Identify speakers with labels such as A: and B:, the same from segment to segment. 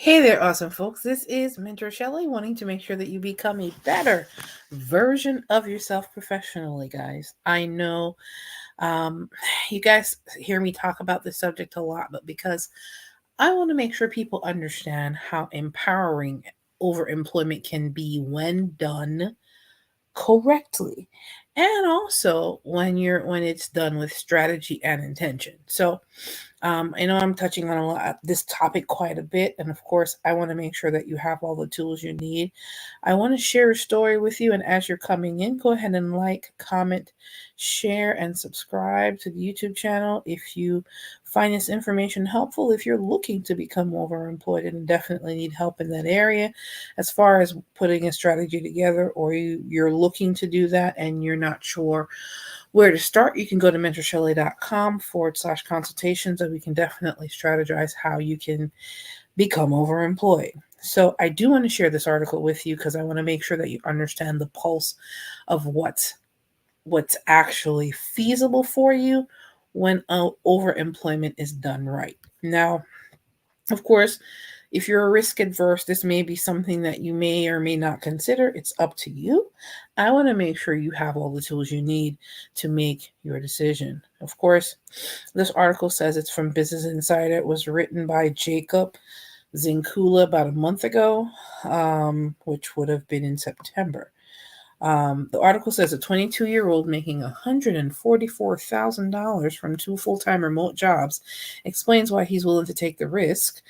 A: Hey there, awesome folks. This is Mentor Shelley wanting to make sure that you become a better version of yourself professionally, guys. I know um, you guys hear me talk about this subject a lot, but because I want to make sure people understand how empowering overemployment can be when done correctly, and also when it's done with strategy and intention. I know I'm touching on a lot this topic quite a bit, and of course, I want to make sure that you have all the tools you need. I want to share a story with you, and as you're coming in, go ahead and like, comment, share, and subscribe to the YouTube channel if you find this information helpful. If you're looking to become overemployed and definitely need help in that area, as far as putting a strategy together, or you're looking to do that and you're not sure where to start, you can go to mentorshelley.com/consultations, and we can definitely strategize how you can become overemployed. So I do want to share this article with you because I want to make sure that you understand the pulse of what's actually feasible for you when overemployment is done right. Now, of course, if you're risk adverse, this may be something that you may or may not consider. It's up to you. I want to make sure you have all the tools you need to make your decision. Of course, this article says it's from Business Insider. It was written by Jacob Zinkula about a month ago, which would have been in September. The article says a 22-year-old making $144,000 from 2 full-time remote jobs explains why he's willing to take the risk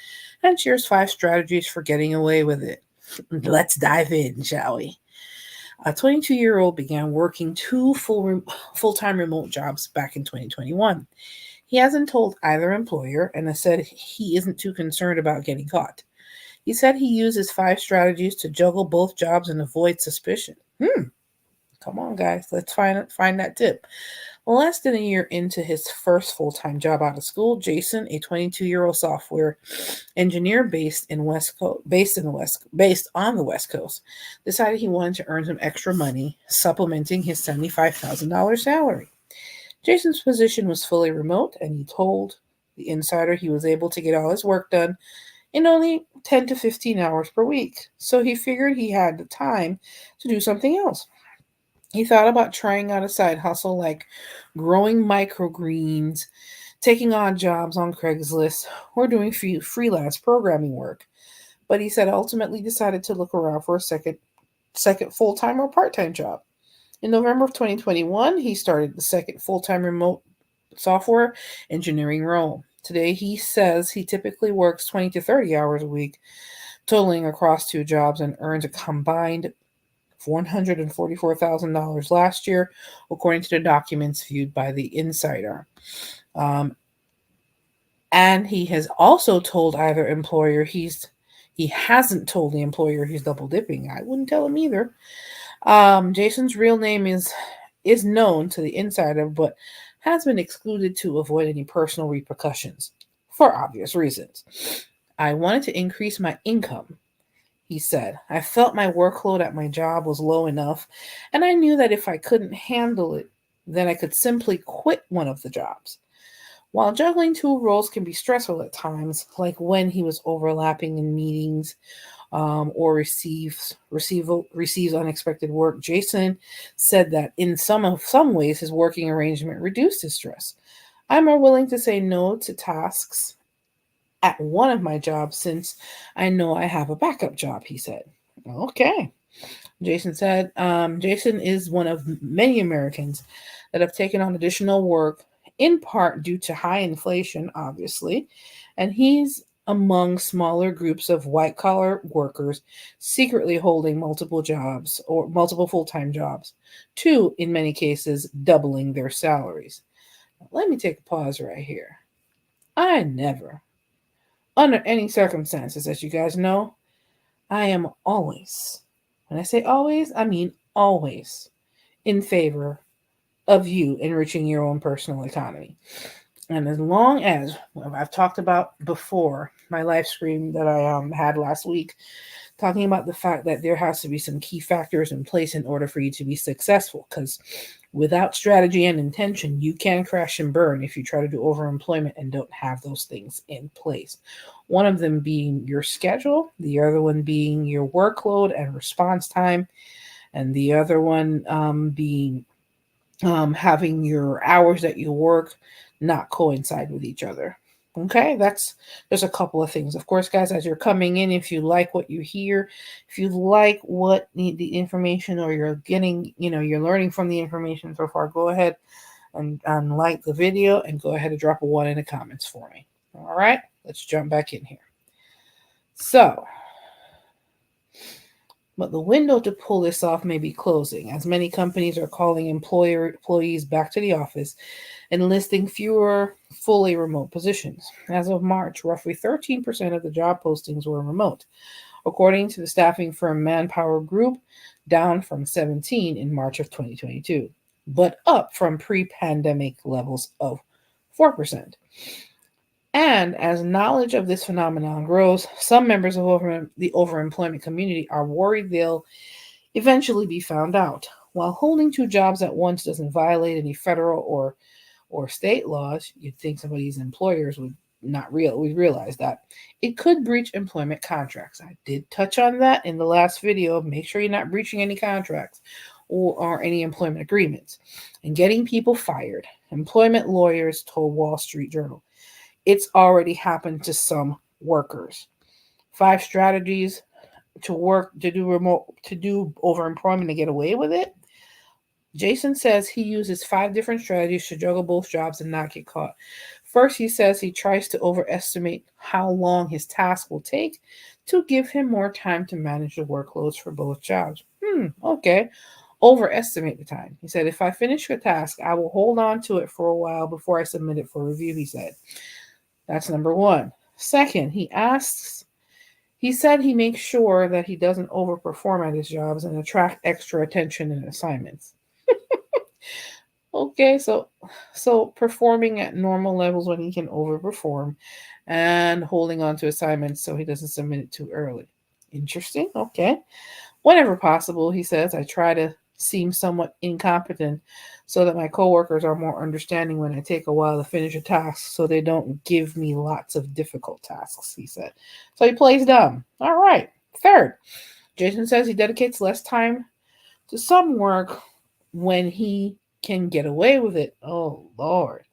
A: and shares 5 strategies for getting away with it. Let's dive in, shall we? A 22-year-old began working 2 full-time remote jobs back in 2021. He hasn't told either employer and has said he isn't too concerned about getting caught. He said he uses 5 strategies to juggle both jobs and avoid suspicion. Come on, guys, let's find that tip. Less than a year into his first full-time job out of school, Jason, a 22-year-old software engineer based on the West Coast, decided he wanted to earn some extra money, supplementing his $75,000 salary. Jason's position was fully remote, and he told the Insider he was able to get all his work done in only 10 to 15 hours per week. So he figured he had the time to do something else. He thought about trying out a side hustle like growing microgreens, taking odd jobs on Craigslist, or doing freelance programming work. But he said ultimately decided to look around for a second full-time or part-time job. In November of 2021, he started the second full-time remote software engineering role. Today, he says he typically works 20 to 30 hours a week, totaling across 2 jobs, and earns a combined $144,000 last year, according to the documents viewed by the Insider. Um, and he has also told either employer he hasn't told the employer he's double dipping. I wouldn't tell him either. Jason's real name is known to the Insider, but has been excluded to avoid any personal repercussions for obvious reasons. I wanted to increase my income, he said. I felt my workload at my job was low enough, and I knew that if I couldn't handle it, then I could simply quit one of the jobs. While juggling 2 roles can be stressful at times, like when he was overlapping in meetings or receives unexpected work, Jason said that in some ways his working arrangement reduced his stress. I'm more willing to say no to tasks at one of my jobs since I know I have a backup job, he said. Okay. Jason said, Jason is one of many Americans that have taken on additional work, in part due to high inflation, obviously, and he's among smaller groups of white collar workers secretly holding multiple jobs or multiple full time jobs, 2, in many cases, doubling their salaries. Let me take a pause right here. I never, under any circumstances, as you guys know, I am always, when I say always, I mean always, in favor of you enriching your own personal economy. And as long as I've talked about before my live stream that I had last week, talking about the fact that there has to be some key factors in place in order for you to be successful. Because without strategy and intention, you can crash and burn if you try to do overemployment and don't have those things in place. One of them being your schedule, the other one being your workload and response time, and the other one being having your hours that you work not coincide with each other. Okay, that's there's a couple of things. Of course, guys, as you're coming in, if you like what you hear, if you like what the information or you're getting, you're learning from the information so far, go ahead and like the video and go ahead and drop a one in the comments for me. All right, let's jump back in here. So, but the window to pull this off may be closing, as many companies are calling employees back to the office and listing fewer fully remote positions. As of March, roughly 13% of the job postings were remote, according to the staffing firm Manpower Group, down from 17 in March of 2022, but up from pre-pandemic levels of 4%. And as knowledge of this phenomenon grows, some members of the overemployment community are worried they'll eventually be found out. While holding two jobs at once doesn't violate any federal or state laws, you'd think some of these employers would realize that it could breach employment contracts. I did touch on that in the last video. Make sure you're not breaching any contracts or any employment agreements and getting people fired. Employment lawyers told Wall Street Journal it's already happened to some workers. 5 strategies to do overemployment to get away with it. Jason says he uses 5 different strategies to juggle both jobs and not get caught. First, he says he tries to overestimate how long his task will take to give him more time to manage the workloads for both jobs. Okay. Overestimate the time. He said, if I finish a task, I will hold on to it for a while before I submit it for review, he said. That's number 1. Second, he said he makes sure that he doesn't overperform at his jobs and attract extra attention in assignments. Okay, so performing at normal levels when he can overperform and holding on to assignments so he doesn't submit it too early. Interesting. Okay. Whenever possible, he says, I try to seem somewhat incompetent so that my coworkers are more understanding when I take a while to finish a task so they don't give me lots of difficult tasks, he said. So he plays dumb. All right. Third, Jason says he dedicates less time to some work when he can get away with it. Oh, Lord.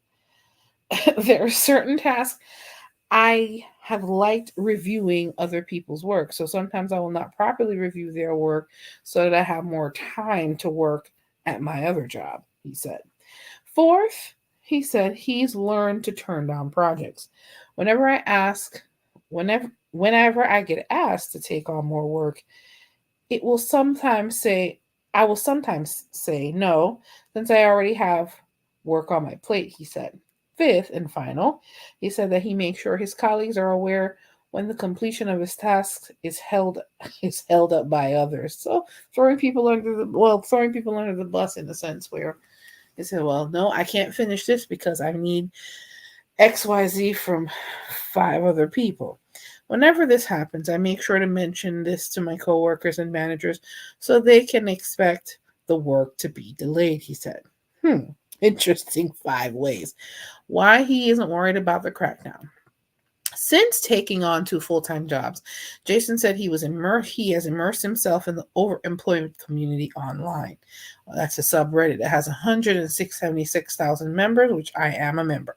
A: There are certain tasks I have liked reviewing other people's work. So sometimes I will not properly review their work so that I have more time to work at my other job, he said. Fourth, he said he's learned to turn down projects. Whenever I ask, whenever I get asked to take on more work, it will sometimes say I will sometimes say no, since I already have work on my plate, he said. Fifth and final, he said that he makes sure his colleagues are aware when the completion of his tasks is held up by others. So throwing people under the bus in the sense where he said, well, no, I can't finish this because I need XYZ from 5 other people. Whenever this happens, I make sure to mention this to my coworkers and managers so they can expect the work to be delayed, he said. Interesting 5 ways why he isn't worried about the crackdown. Since taking on 2 full-time jobs, Jason said he has immersed himself in the overemployment community online. Well, that's a subreddit. It has 176,000 members, which I am a member.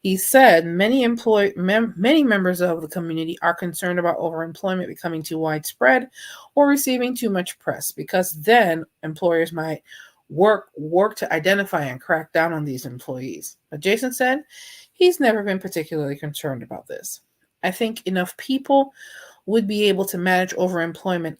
A: He said many members of the community are concerned about overemployment becoming too widespread or receiving too much press, because then employers might work to identify and crack down on these employees. But Jason said he's never been particularly concerned about this. I think enough people would be able to manage overemployment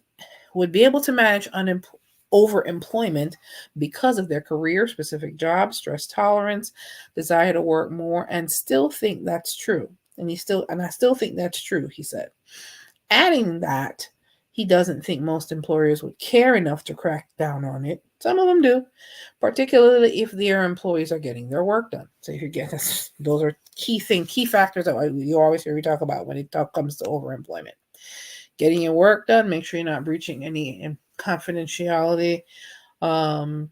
A: because of their career specific jobs, stress tolerance, desire to work more, and still think that's true. And I still think that's true, he said. Adding that he doesn't think most employers would care enough to crack down on it. Some of them do, particularly if their employees are getting their work done. So if you get this, those are key factors that you always hear me talk about when it comes to overemployment. Getting your work done, make sure you're not breaching any confidentiality, um,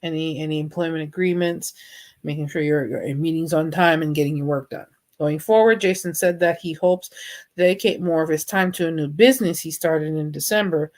A: any employment agreements, making sure you're in meetings on time and getting your work done. Going forward, Jason said that he hopes to dedicate more of his time to a new business he started in December,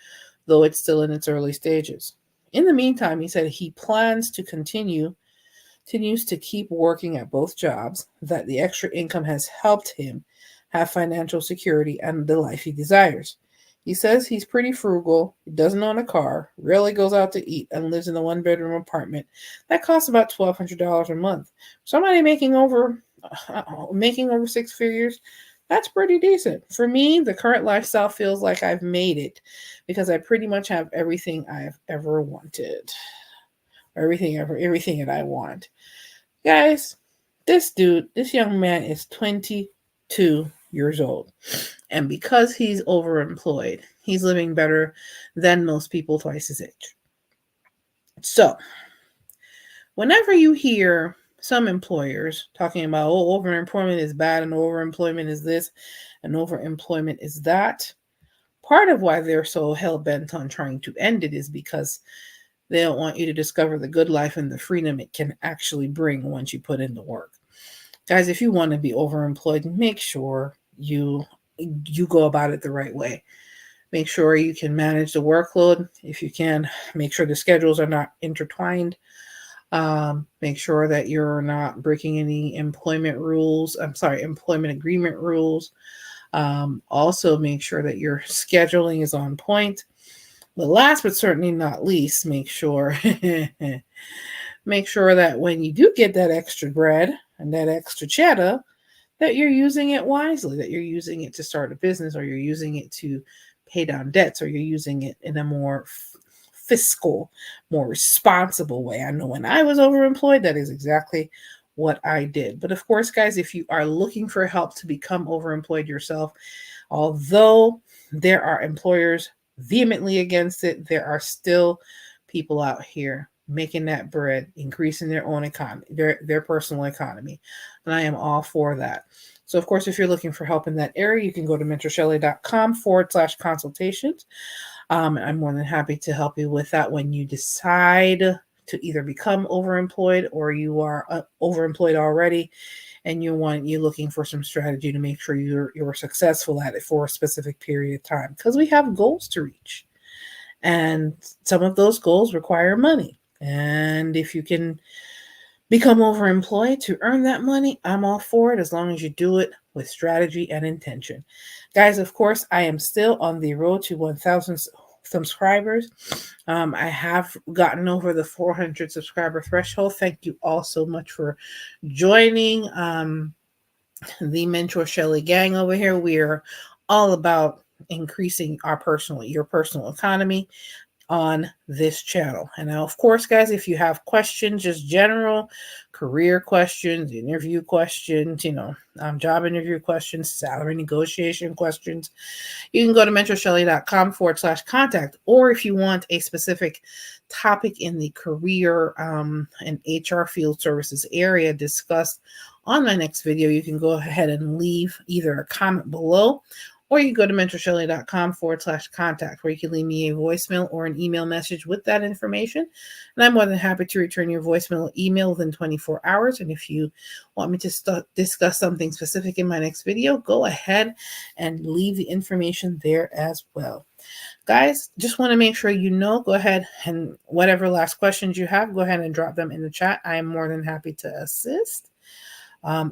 A: though it's still in its early stages. In the meantime, he said he plans to continues to keep working at both jobs, that the extra income has helped him have financial security and the life he desires. He says he's pretty frugal, doesn't own a car, rarely goes out to eat, and lives in a one-bedroom apartment that costs about $1,200 a month. Somebody making over six figures, that's pretty decent. For me, the current lifestyle feels like I've made it because I pretty much have everything I've ever wanted. Everything that I want. Guys, this young man is 22 years old. And because he's overemployed, he's living better than most people twice his age. So, whenever you hear some employers talking about, oh, overemployment is bad and overemployment is this and overemployment is that, part of why they're so hell-bent on trying to end it is because they don't want you to discover the good life and the freedom it can actually bring once you put in the work. Guys, if you want to be overemployed, make sure you go about it the right way. Make sure you can manage the workload. If you can, make sure the schedules are not intertwined. Make sure that you're not breaking any employment agreement rules. Also, make sure that your scheduling is on point. But last but certainly not least, make sure that when you do get that extra bread and that extra cheddar, that you're using it wisely, that you're using it to start a business, or you're using it to pay down debts, or you're using it in a more fiscal, more responsible way. I know when I was overemployed, that is exactly what I did. But of course, guys, if you are looking for help to become overemployed yourself, although there are employers vehemently against it, there are still people out here making that bread, increasing their own economy, their personal economy. And I am all for that. So, of course, if you're looking for help in that area, you can go to mentorshelley.com/consultations. I'm more than happy to help you with that when you decide to either become overemployed or you are overemployed already and you're looking for some strategy to make sure you're successful at it for a specific period of time, because we have goals to reach. And some of those goals require money. And if you can become overemployed to earn that money, I'm all for it, as long as you do it with strategy and intention. Guys, of course, I am still on the road to 1,000 subscribers. I have gotten over the 400 subscriber threshold. Thank you all so much for joining the Mentor Shelley gang over here. We are all about increasing your personal economy on this channel. And now, of course, guys, if you have questions, just general career questions, interview questions, job interview questions, salary negotiation questions, you can go to mentorshelley.com/contact. Or if you want a specific topic in the career and HR field services area discussed on my next video, you can go ahead and leave either a comment below, or you can go to mentorshelley.com/contact, where you can leave me a voicemail or an email message with that information. And I'm more than happy to return your voicemail or email within 24 hours. And if you want me to discuss something specific in my next video, go ahead and leave the information there as well. Guys, just want to make sure go ahead and whatever last questions you have, go ahead and drop them in the chat. I am more than happy to assist.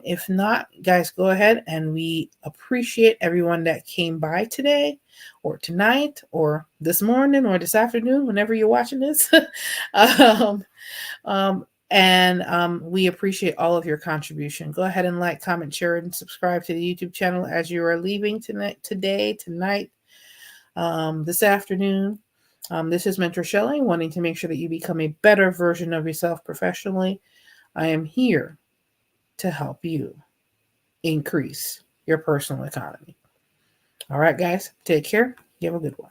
A: If not, guys, go ahead, and we appreciate everyone that came by today or tonight or this morning or this afternoon, whenever you're watching this. We appreciate all of your contribution. Go ahead and like, comment, share, and subscribe to the YouTube channel as you are leaving tonight, this afternoon. This is Mentor Shelley, wanting to make sure that you become a better version of yourself professionally. I am here to help you increase your personal economy. All right, guys, take care. You have a good one.